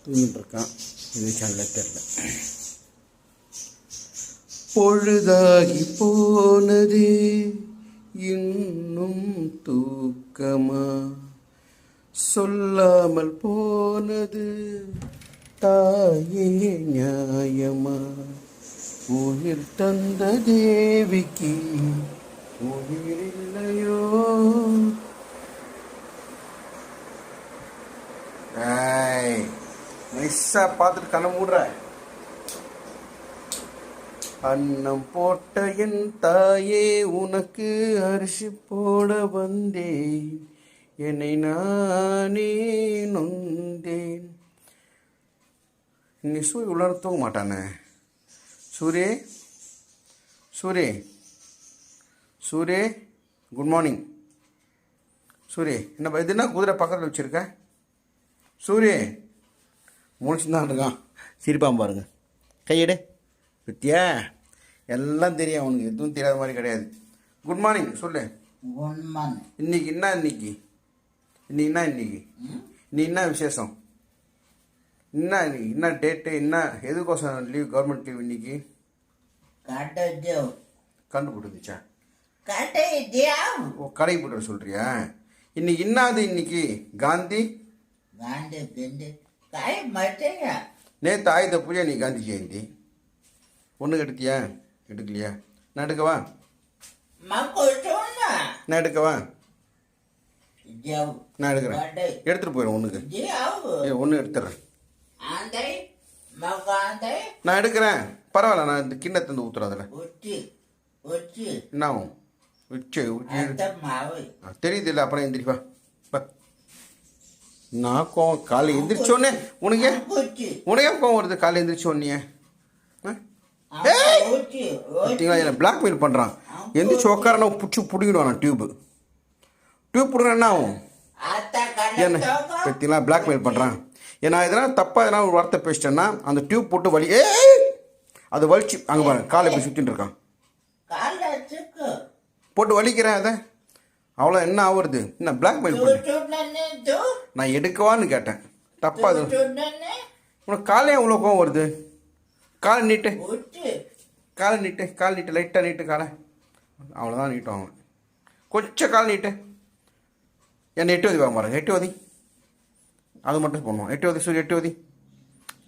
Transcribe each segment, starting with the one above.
தூங்கிட்டு இருக்கான். இது சேனலில் தெரியல. பொழுதாகி போனது இன்னும் தூக்கமா, சொல்லாமல் போனது தாயே நியாயமா, உயிர் தந்த தேவிக்கு உயிர் இல்லையோ. நைஸா பார்த்துட்டு கண்ணை மூடுற. அன்னம் போட்ட என் தாயே உனக்கு அரிசி போட வந்தேன், என்னை நானே நொந்தேன். நீ சூரிய உள்ளார தூங்க மாட்டானே. Sure sure sure good morning. Sure என்ன இது என்ன குதிரை பக்கத்தில் வச்சுருக்க? சூரே முடிச்சுதான் இருக்கான். சிரிப்பான் பாருங்க. கையெடு வித்தியா. எல்லாம் தெரியும் அவனுக்கு, எதுவும் தெரியாத மாதிரி கிடையாது. குட் மார்னிங் சொல்லு. Good morning. இன்னைக்கு என்ன விசேஷம்? என்ன டேட்டு? என்ன எதுக்கோசம் லீவ்? கவர்மெண்ட் லீவ் இன்னைக்கு கண்டுபிடிச்சா? ஓ, கடை போட்டு சொல்றியா? இன்னைக்கு என்னது? இன்னைக்கு காந்தி நேற்று ஆயுத பூஜை, நீ காந்தி ஜெயந்தி. ஒன்று எடுத்தியா? எடுக்கலையா? நான் எடுக்கவா? நான் எடுக்கவா? நான் எடுக்கிறேன். எடுத்துட்டு போயிடும். ஒன்றுக்கு ஒன்று எடுத்துடுறேன். நான் எடுக்கிறேன். பரவாயில்ல. நான் இந்த கிண்ணத்தை வந்து ஊத்துறேன். அதில் என்ன ஆகும்? தெரியுது இல்லை? அப்புறம் எந்திரிப்பா. நான் கோவம் காலை எந்திரிச்சோன்னே உனக்கு கோவம் வருது? காலை எந்திரிச்சோன்னே பார்த்தீங்களா? பிளாக்மெயில் பண்ணுறான். எந்திரிச்சு உட்காரனா பிடிச்சி பிடிக்கிடுவான். நான் டியூப் பிடிக்கிறேன். என்ன ஆகும்? என்ன பார்த்தீங்களா? பிளாக்மெயில் பண்ணுறான். ஏன்னா எதனால் தப்பாக எதனா ஒரு வார்த்தை பேசிட்டேன்னா அந்த டியூப் போட்டு வலி அது வலிச்சு அங்கே பாருங்க காலை போய் சுற்றின்னு இருக்கான். போட்டு வலிக்கிறேன். அதை அவ்வளோ என்ன ஆகுறது? என்ன பிளாக்மெயில் பண்ணு. நான் எடுக்கவான்னு கேட்டேன். தப்பா அது? உனக்கு காலையே அவ்வளோ கோவம் வருது? காலை நீட்டு, லைட்டாக நீட்டு காலை. அவ்வளோதான் நீட்டும் அவன். கொஞ்சம் கால் நீட்டு. என்ன 8 வதி பாருங்க. 8 வதி அது மட்டும் பண்ணுவோம். 8 வதி சூரிய 8 வதி.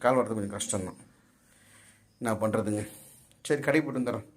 கால் வரது கொஞ்சம் கஷ்டம்தான். என்ன பண்ணுறதுங்க? சரி, கடை போட்டு வந்துடுறேன்.